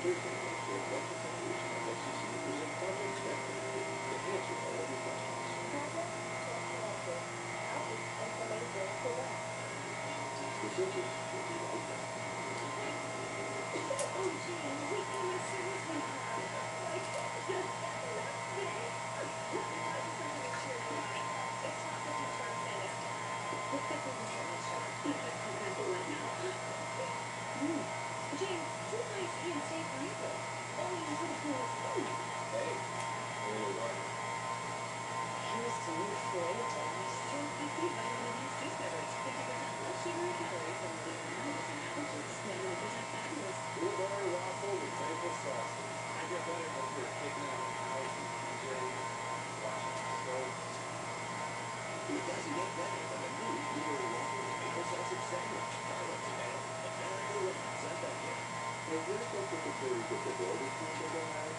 Frequently, your electrical solution lets you see if there's a problem spectrum to answer all of your questions. Problem check connected. Outreach information correct. Researchers will be right back. Oh, Jane, we came in seriously hot. Like, just got enough today. Let me try you something to cheer you up. It's chocolate and sharp tennis. With 50% less sugar. What now? Jane, two nice and stay forever. Only until the pool is full. Hey, a little water. Here's to new Floyd Taste. Jolt 50 vitamin-enhanced juice beverage. 50% less sugary calories and 99% apple juice. 99% fabulous. Blueberry waffle with maple sausage. I get better when you're kicking out the house and DJing, watching the stove. It doesn't get better than a new blueberry waffle with maple sausage sandwich. Try one today. America runs, I bet you. If you're looking to prove that the world is going to go out,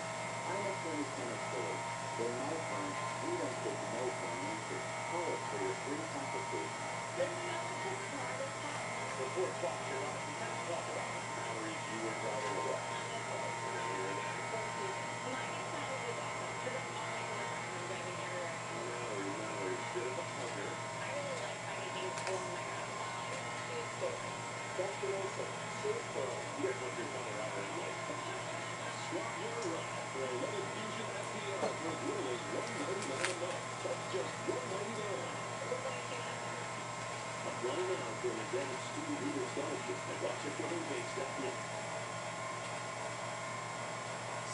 I'm a 2010 Ford. In my firm, we don't take no for an answer. Call us for your free consultation. The America's smartest house. Before Fox your life, we kind of talk about the calories you were driving away. Earlier in that. My new salad is awesome because I'm always in the bathroom driving everywhere. Mallory, bit of a hugger. I really like having things along my house. True story. Dr. Olson, Surf Pro. Here's what you're gonna ride anyway. Swap your ride for a Leaded Fusion SDR for as little as $199 a month. That's just $199. Apply now for an advanced student-leader scholarship at RochesterHomebase.net.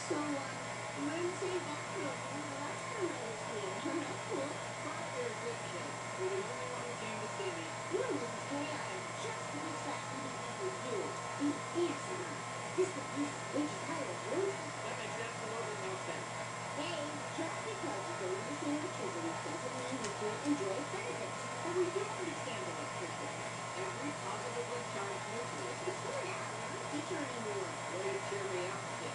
So, Wednesday bathroom. That's kind of cool. Cool. Carl, you're a good kid. You're the only one who came to see me. You, Mrs. K, I am just reached that interview for you. The answer. This is which title roses. That makes absolutely no sense. Hey, just because you go to the same electricity doesn't mean you can't enjoy benefits. But we do understand electricity. Every positively charged nucleus is going out. I'm not a teacher anymore. Way to cheer me up, kid.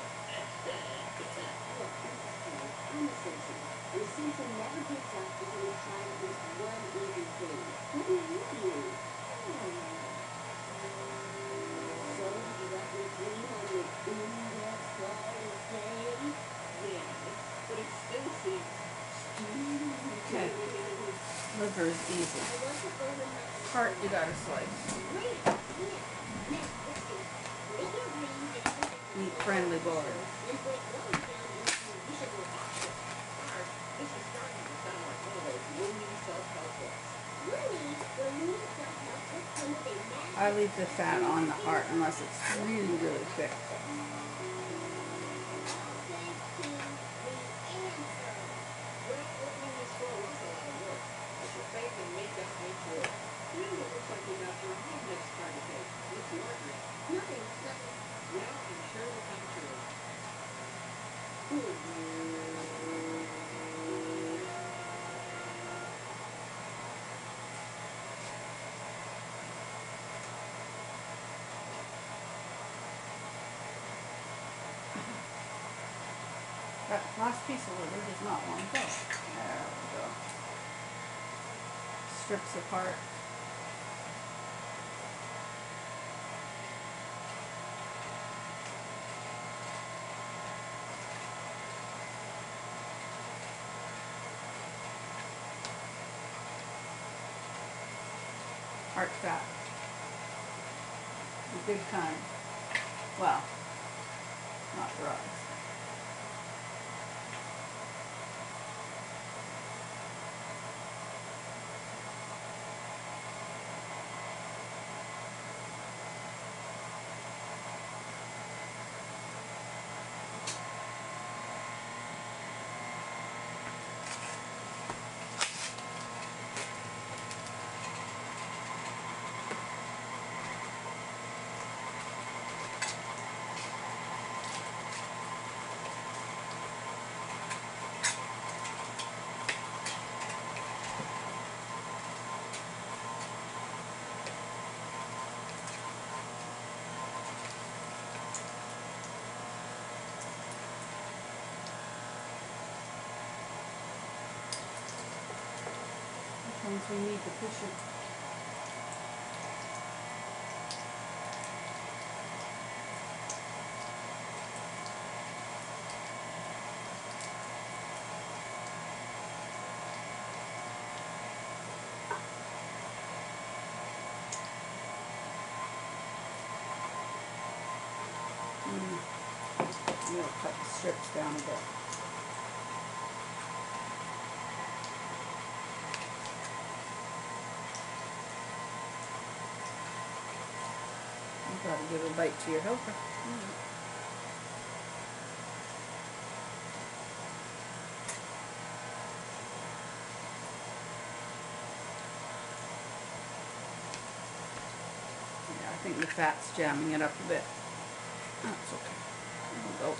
Look, Mrs. K, I'm a Simpson. And a Simpson never gives up until he's tried at least one easy thing. What do you do? So, you let me dream on your in-depth thought and say, yes, but it still seems Okay. Liver is easy. I want to go to my Heart, you gotta slice. Great. Yeah. Now, let's see. Break your brains and everything. Eat friendly board. And break those down into usable options. Mark, this is starting to sound like one of those loony self-help books. Loony or loony self-help books come with a massive... I leave the fat on the heart unless it's really, really thick. All thanks to the answer. Well, opening this store was a lot of work, but your faith in me got me through it. You know, it looks like you got your head mix trying to take. What's the order? Nothing. Well, I'm sure will come true. That last piece of liver does not want to go. There we go. Strips apart. Heart fat. The good kind. Well, not for us. Once we need to push it. I'm going to cut the strips down a bit. You've got to give a bite to your helper. Yeah, I think the fat's jamming it up a bit. That's okay. There we go.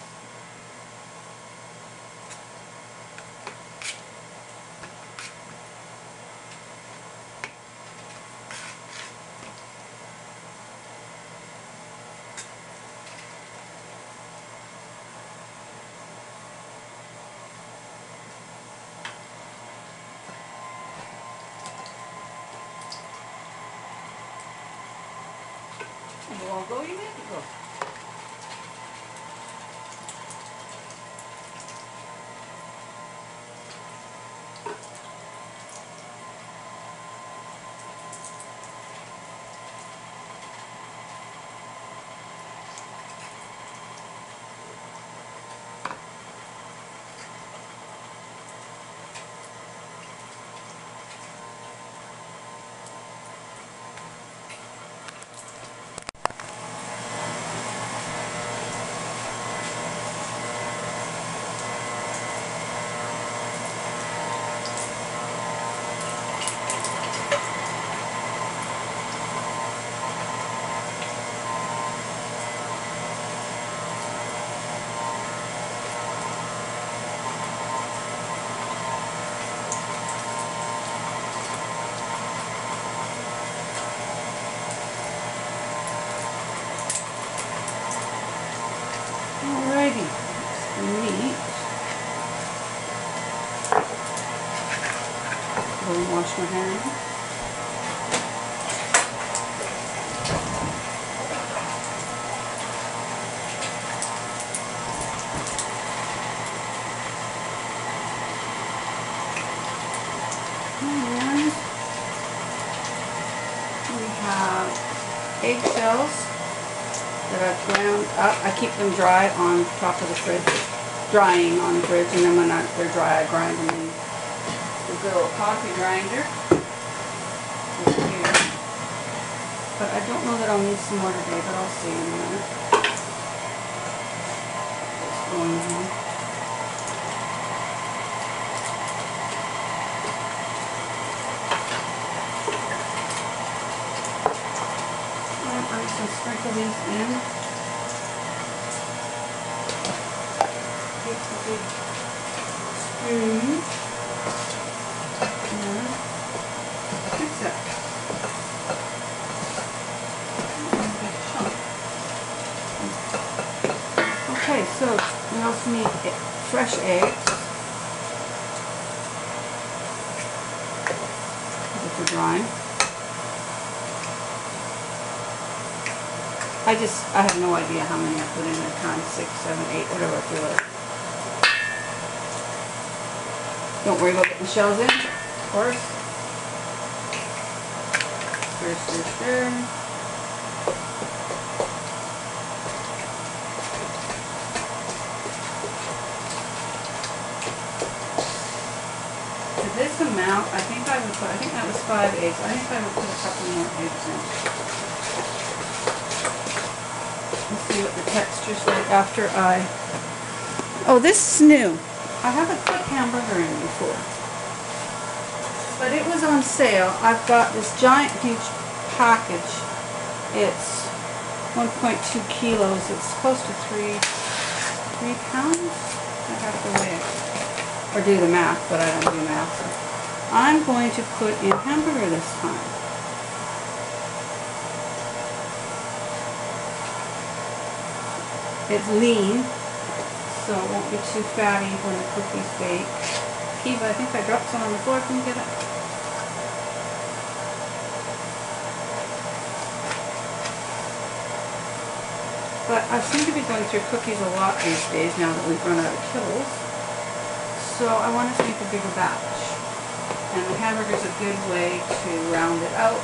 You won't go, you make it go. Alrighty, meat. Go and wash my hands. And we have eggshells that I've ground up. I keep them dry on top of the fridge, drying on the fridge, and then when they're dry I grind them in the good old coffee grinder. Here. But I don't know that I'll need some more today, but I'll see in a minute. What's going on? I'm just going to sprinkle these in. Take the big spoon and mix it. Okay, so we also need fresh eggs. If they're drying. I have no idea how many I put in at a time, 6, 7, 8, whatever I feel like. Don't worry about getting shells in, of course. Stir, stir, stir. To this amount, I think that was 5 eggs. I think I would put a couple more eggs in. See what the texture's like after oh, this is new. I haven't put hamburger in before, but it was on sale. I've got this giant huge package. It's 1.2 kilos. It's close to 3 pounds. I have to weigh it or do the math, but I don't do math, so I'm going to put in hamburger this time. It's lean, so it won't be too fatty when the cookies bake. Kiva, I think I dropped some on the floor. Can you get it? But I seem to be going through cookies a lot these days now that we've run out of kibbles. So I wanted to make a bigger batch. And the hamburger's a good way to round it out.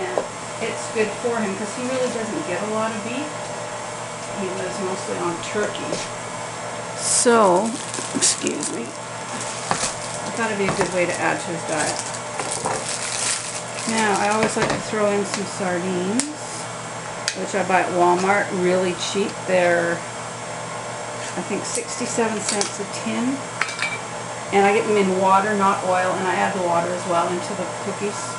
And it's good for him because he really doesn't get a lot of beef. he lives mostly on turkey. So, excuse me, I thought it'd be a good way to add to his diet. Now, I always like to throw in some sardines, which I buy at Walmart, really cheap. They're, I think, 67 cents a tin. And I get them in water, not oil, and I add the water as well into the cookies.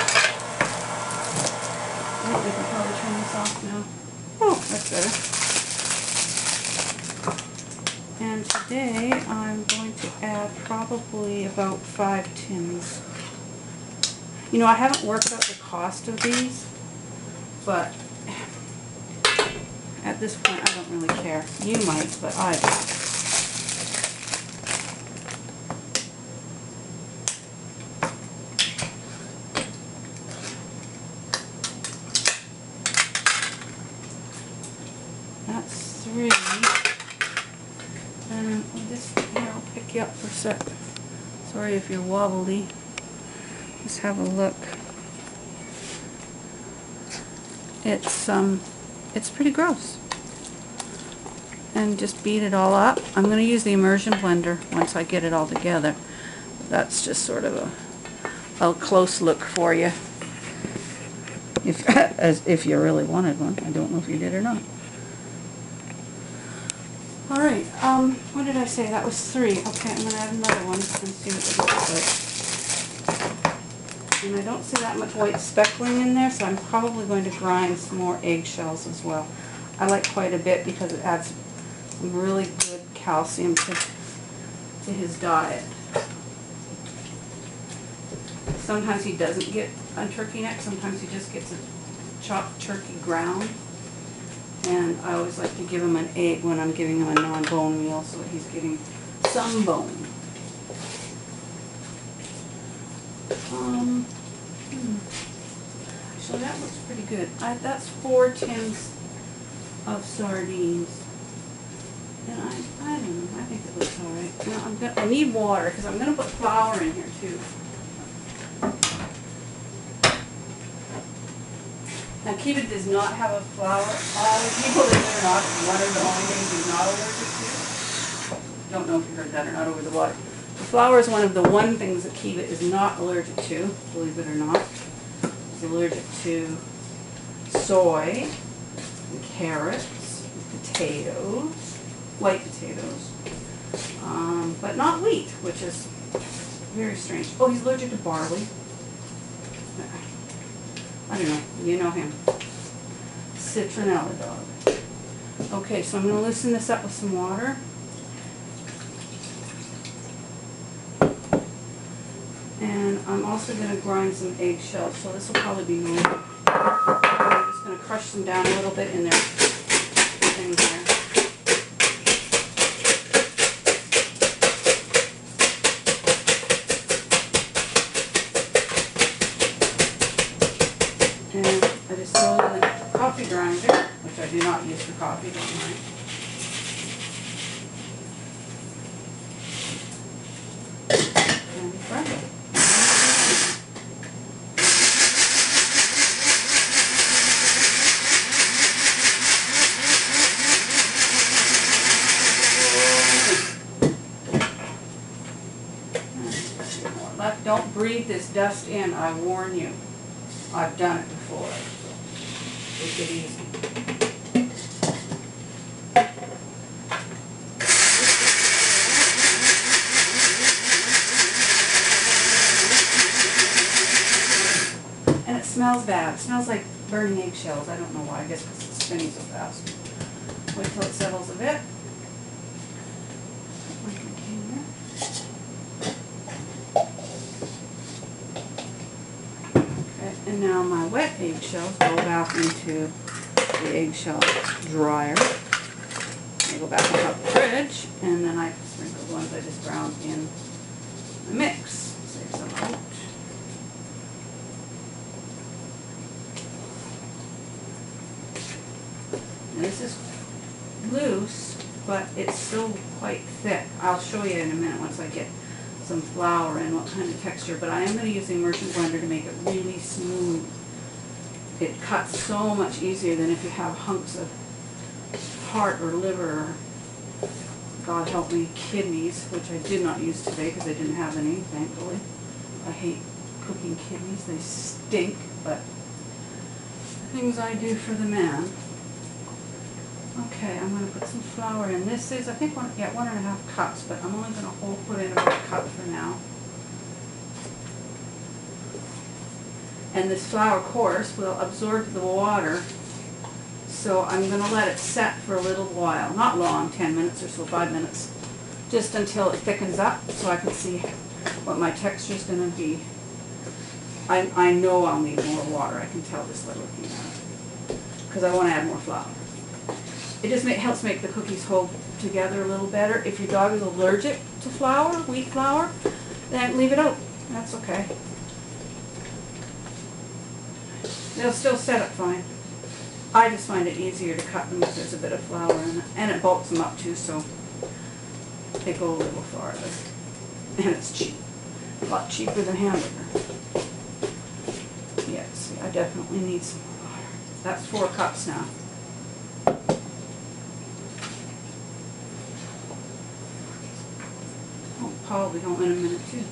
Oh, we can probably turn this off now. Oh, that's better. And today I'm going to add probably about 5 tins. You know, I haven't worked out the cost of these, but at this point I don't really care. You might, but I don't. That's 3. And this here, I'll pick you up for a sec. Sorry if you're wobbly. Let's have a look. It's pretty gross. And just beat it all up. I'm going to use the immersion blender once I get it all together. That's just sort of a close look for you. If you really wanted one. I don't know if you did or not. Alright, what did I say? That was 3. Okay, I'm going to add another one and see what it looks like. And I don't see that much white speckling in there, so I'm probably going to grind some more eggshells as well. I like quite a bit because it adds some really good calcium to his diet. Sometimes he doesn't get a turkey neck, sometimes he just gets a chopped turkey ground. And I always like to give him an egg when I'm giving him a non-bone meal so that he's getting some bone. So that looks pretty good. That's 4 tins of sardines. And I don't know, I think it looks alright. Now I need water because I'm going to put flour in here too. Now, Kiva does not have a flour. People that are not, one of the only things he's not allergic to. Don't know if you heard that or not over the water. The flour is one of the one things that Kiva is not allergic to, believe it or not. He's allergic to soy, and carrots, and potatoes, white potatoes, but not wheat, which is very strange. Oh, he's allergic to barley. I don't know. You know him. Citronella dog. Okay, so I'm going to loosen this up with some water. And I'm also going to grind some eggshells, so this will probably be more. I'm just going to crush them down a little bit in their things there. And I just throw it in the coffee grinder, which I do not use for coffee, don't mind. And grind it. Left, don't breathe this dust in, I warn you. I've done it before, so take it easy. And it smells bad. It smells like burning eggshells. I don't know why. I guess because it's spinning so fast. Wait till it settles a bit. And now my wet eggshells go back into the eggshell dryer. They go back on top of the fridge, and then I sprinkle the ones I just ground in the mix. Save some out. And this is loose, but it's still quite thick. I'll show you in a minute once I get some flour and what kind of texture, but I am going to use the immersion blender to make it really smooth. It cuts so much easier than if you have hunks of heart or liver, or, God help me, kidneys, which I did not use today because I didn't have any, thankfully. I hate cooking kidneys, they stink, but things I do for the man. Okay, I'm going to put some flour in. This is, I think, 1.5 cups, but I'm only going to put in about a cup for now. And this flour course will absorb the water, so I'm going to let it set for a little while. Not long, 10 minutes or so, 5 minutes, just until it thickens up so I can see what my texture is going to be. I know I'll need more water. I can tell just by looking at it, because I want to add more flour. It just helps make the cookies hold together a little better. If your dog is allergic to flour, wheat flour, then leave it out. That's okay. They'll still set up fine. I just find it easier to cut them if there's a bit of flour in it. And it bulks them up too, so they go a little farther. And it's cheap. A lot cheaper than hamburger. Yes, I definitely need some more water. That's 4 cups now. Oh, probably don't in a minute too.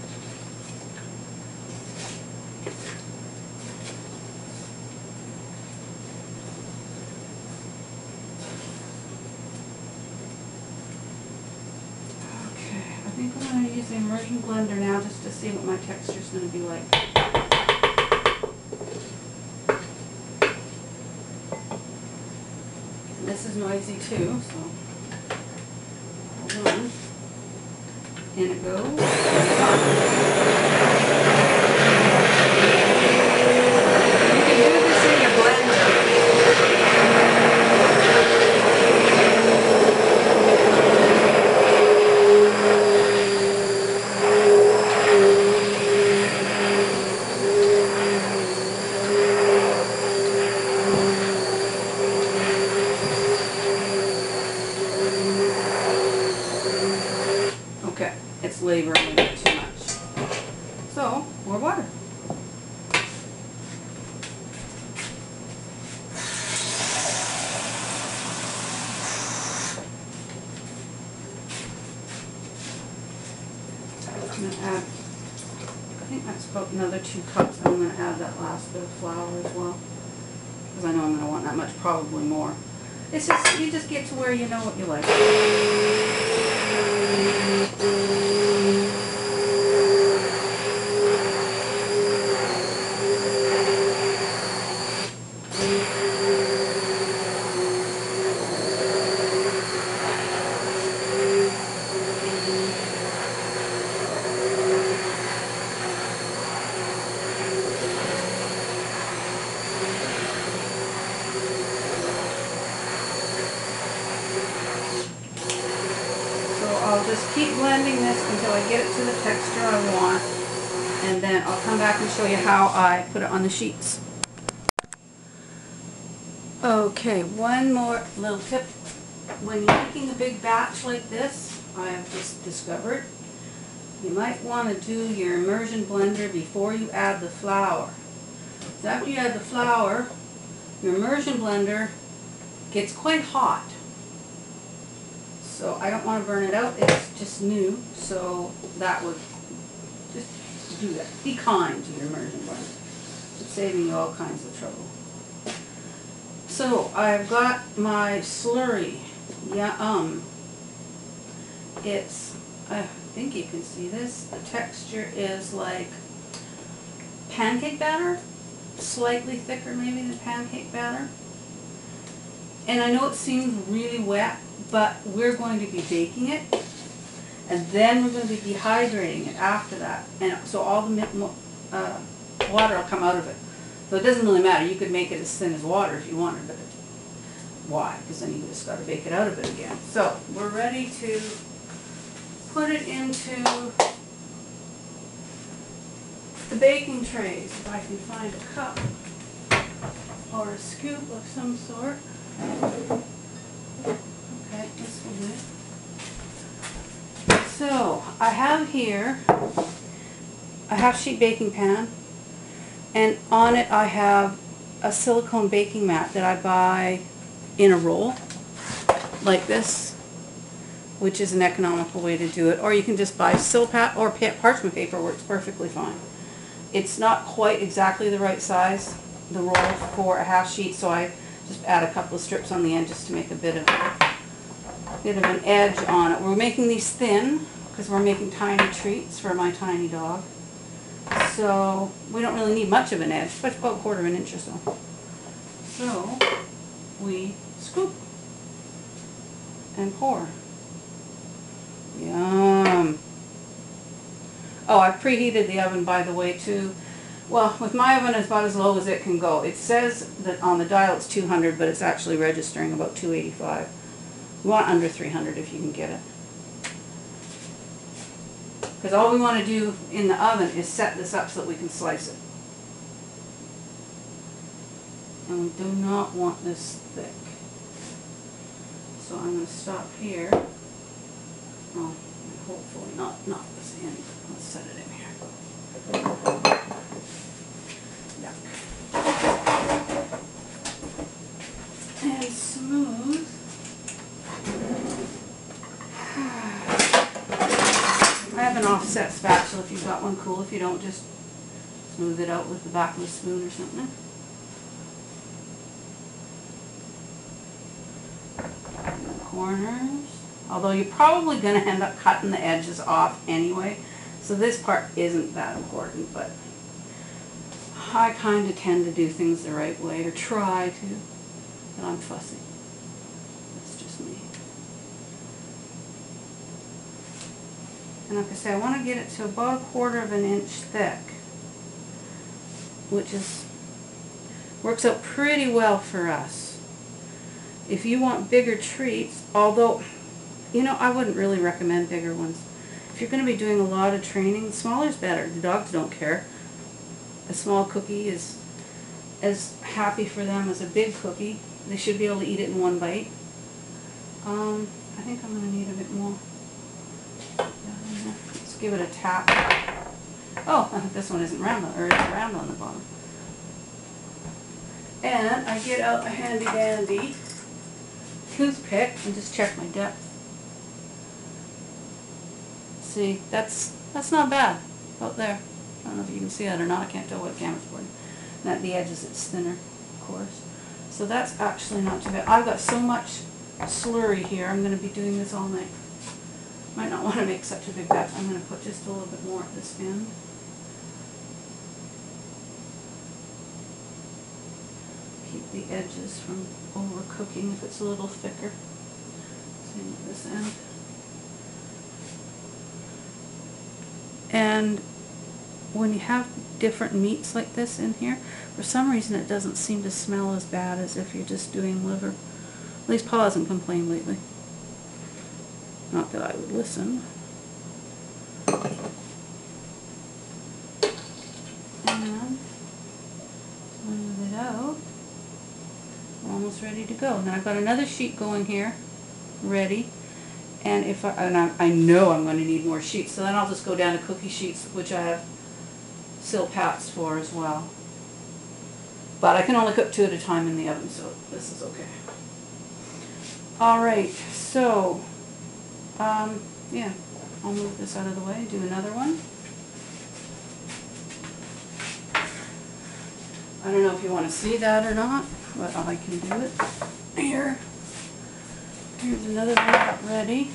Okay, I think I'm going to use the immersion blender now just to see what my texture is going to be like. And this is noisy too, so hold on. In it goes. You can do this in your blender. Okay, it's laboring a bit too much. So, more water. I'm going to add, I think that's about another 2 cups. I'm going to add that last bit of flour as well, because I know I'm going to want that much, probably more. It's just, you just get to where you know what you like. I'll just keep blending this until I get it to the texture I want, and then I'll come back and show you how I put it on the sheets. Okay, one more little tip. When you're making a big batch like this, I have just discovered, you might want to do your immersion blender before you add the flour. So after you add the flour, your immersion blender gets quite hot. So I don't want to burn it out, it's just new, so that would just do that. Be kind to your immersion blender. It's saving you all kinds of trouble. So I've got my slurry. It's, I think you can see this, the texture is like pancake batter, slightly thicker maybe than pancake batter. And I know it seems really wet, but we're going to be baking it, and then we're going to be dehydrating it after that, and so all the water will come out of it. So it doesn't really matter. You could make it as thin as water if you wanted, but why? Because then you just got to bake it out of it again. So we're ready to put it into the baking trays. If I can find a cup or a scoop of some sort. Okay, this will do. So I have here a half-sheet baking pan, and on it I have a silicone baking mat that I buy in a roll. like this, which is an economical way to do it, or you can just buy silpat or parchment paper, works perfectly fine. It's not quite exactly the right size, the roll, for a half sheet, so I just add a couple of strips on the end just to make a bit of an edge on it. We're making these thin because we're making tiny treats for my tiny dog, so we don't really need much of an edge, but about 1/4 inch or so. So we scoop and pour. Yum. Oh, I've preheated the oven, by the way, too. Well, with my oven, it's about as low as it can go. It says that on the dial it's 200, but it's actually registering about 285. You want under 300 if you can get it. Because all we want to do in the oven is set this up so that we can slice it. And we do not want this thick. So I'm going to stop here. Oh, hopefully not this end. Let's set it in here. Yuck. And smooth. I have an offset spatula if you've got one, cool. If you don't, just smooth it out with the back of a spoon or something. And the corners. Although you're probably going to end up cutting the edges off anyway, so this part isn't that important, but I kind of tend to do things the right way, or try to, but I'm fussy. That's just me. And like I say, I want to get it to about 1/4 inch thick, which works out pretty well for us. If you want bigger treats, although, you know, I wouldn't really recommend bigger ones. If you're going to be doing a lot of training, smaller is better. The dogs don't care. A small cookie is as happy for them as a big cookie. They should be able to eat it in one bite. I think I'm going to need a bit more. Let's give it a tap. Oh, this one isn't round, or it's round on the bottom. And I get out a handy dandy toothpick and just check my depth. See, that's not bad. Out there. I don't know if you can see that or not. I can't tell what camera's recording. And at the edges it's thinner, of course. So that's actually not too bad. I've got so much slurry here. I'm going to be doing this all night. Might not want to make such a big batch. I'm going to put just a little bit more at this end. Keep the edges from overcooking if it's a little thicker. Same with this end. And when you have different meats like this in here, for some reason it doesn't seem to smell as bad as if you're just doing liver. At least Paul hasn't complained lately. Not that I would listen. And smooth it out. We're almost ready to go. Now I've got another sheet going here, ready. And I know I'm going to need more sheets, so then I'll just go down to cookie sheets, which I have silpats for as well. But I can only cook 2 at a time in the oven, so this is okay. Alright, so, yeah, I'll move this out of the way, do another one. I don't know if you want to see that or not, but I can do it. Here. Here's another one ready.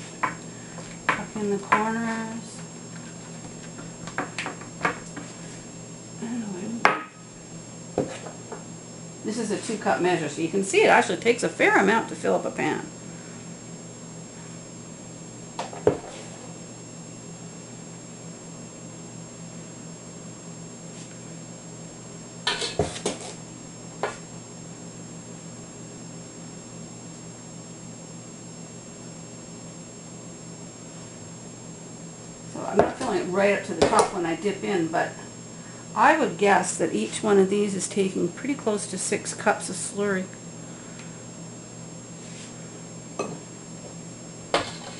Tuck in the corners. This is a 2-cup measure, so you can see it actually takes a fair amount to fill up a pan. So I'm not filling it right up to the top when I dip in, but I would guess that each one of these is taking pretty close to 6 cups of slurry.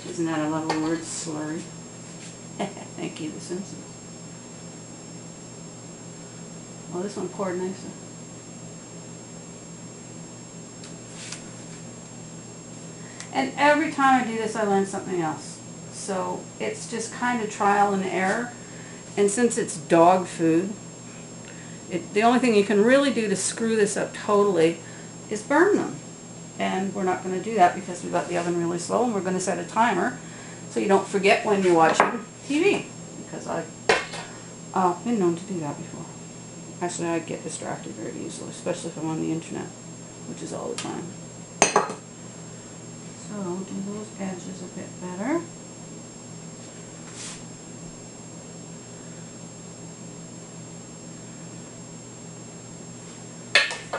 Isn't that a lovely word, slurry? Thank you, The Simpsons. Well, this one poured nicely. And every time I do this, I learn something else. So it's just kind of trial and error. And since it's dog food, the only thing you can really do to screw this up totally is burn them. And we're not going to do that because we've got the oven really slow, and we're going to set a timer so you don't forget when you're watching TV. Because I've been known to do that before. Actually, I get distracted very easily, especially if I'm on the internet, which is all the time. So do those edges a bit better.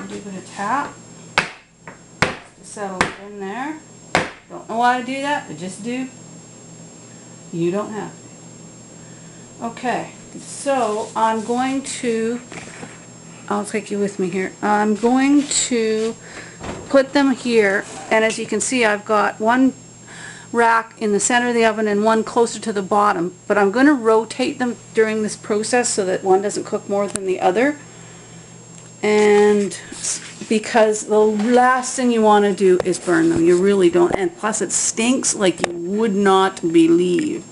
Give it a tap to settle it in there. Don't know why I do that, but just do. You don't have to. Okay, so I'm going to, I'll take you with me here. I'm going to put them here, and as you can see, I've got one rack in the center of the oven and one closer to the bottom, but I'm going to rotate them during this process so that one doesn't cook more than the other. And because the last thing you want to do is burn them. You really don't. And plus it stinks like you would not believe.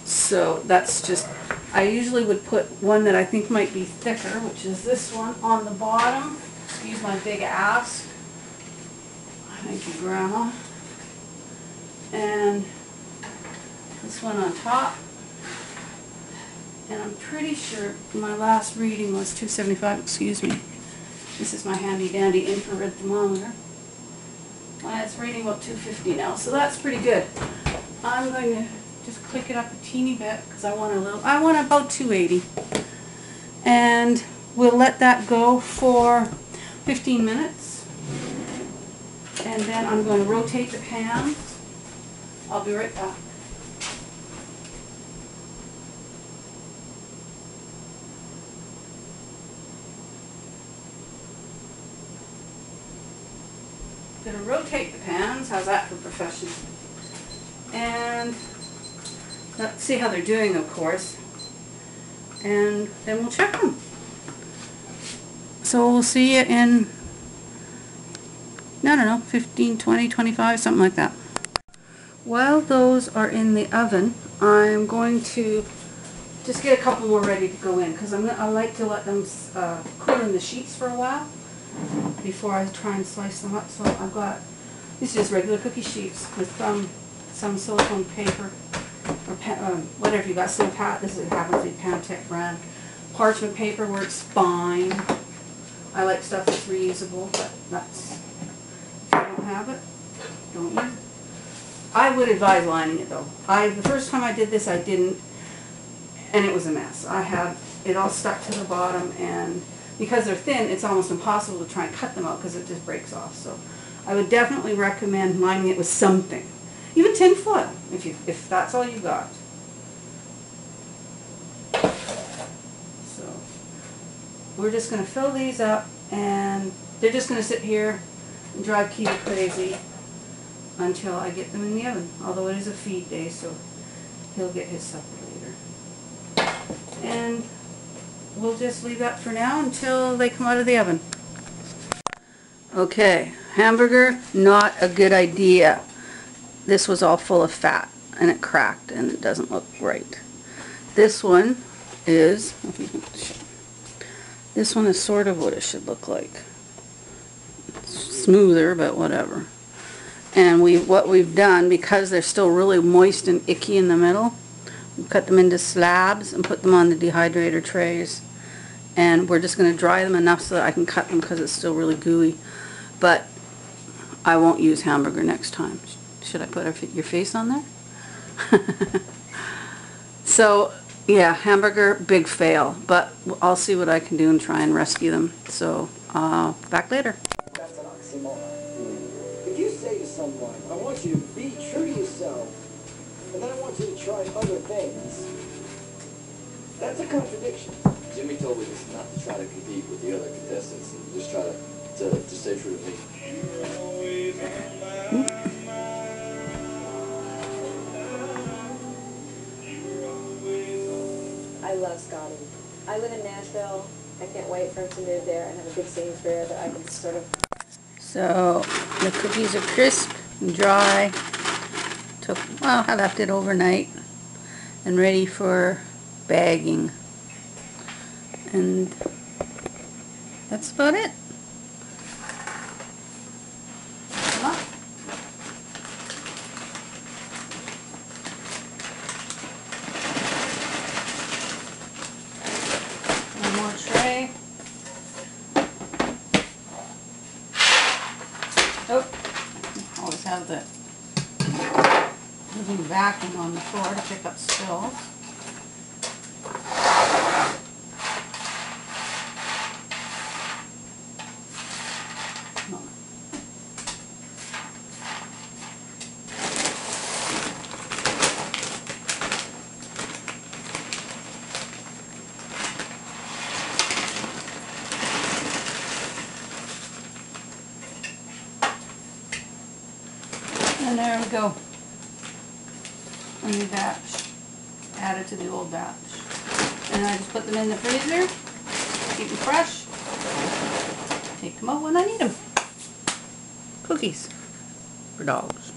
So that's just, I usually would put one that I think might be thicker, which is this one on the bottom. Excuse my big ass. Thank you, Grandma. And this one on top. And I'm pretty sure my last reading was 275, excuse me. This is my handy dandy infrared thermometer. It's reading about 250 now, so that's pretty good. I'm going to just click it up a teeny bit because I want about 280. And we'll let that go for 15 minutes. And then I'm going to rotate the pans. I'll be right back. Going to rotate the pans. How's that for professional? And let's see how they're doing, of course. And then we'll check them. So we'll see you in, I don't know, 15, 20, 25, something like that. While those are in the oven, I'm going to just get a couple more ready to go in because I like to let them cool in the sheets for a while before I try and slice them up. So I've got, these are just regular cookie sheets with some silicone paper or whatever you got. This happens to be Pantech brand. Parchment paper works fine. I like stuff that's reusable, but that's, if you don't have it, don't use it. I would advise lining it though. The first time I did this I didn't, and it was a mess. I had it all stuck to the bottom, and because they're thin, it's almost impossible to try and cut them out because it just breaks off. So I would definitely recommend lining it with something, even tin foil, if that's all you got. So we're just going to fill these up, and they're just going to sit here and drive Keita crazy until I get them in the oven. Although it is a feed day, so he'll get his supper later. And we'll just leave that for now until they come out of the oven. Okay, hamburger, not a good idea. This was all full of fat and it cracked and it doesn't look right. This one is sort of what it should look like. It's smoother, but whatever. And what we've done, because they're still really moist and icky in the middle, we cut them into slabs and put them on the dehydrator trays. And we're just going to dry them enough so that I can cut them because it's still really gooey. But I won't use hamburger next time. Should I put your face on there? So, yeah, hamburger, big fail. But I'll see what I can do and try and rescue them. So, back later. That's an oxymoron. If you say to someone, I want you to be true to yourself, and then I want you to try other things, that's a contradiction. Jimmy told me just not to try to compete with the other contestants and just try to stay true to me. I love Scotty. I live in Nashville. I can't wait for him to move there and have a big Sainsbury that I can sort of... So the cookies are crisp and dry. Well, I left it overnight and ready for bagging. And that's about it. One more tray. Oh, always have the little vacuum on the floor to pick up spills. And there we go. A new batch. Added to the old batch. And I just put them in the freezer. Keep them fresh. Take them out when I need them. Cookies for dogs.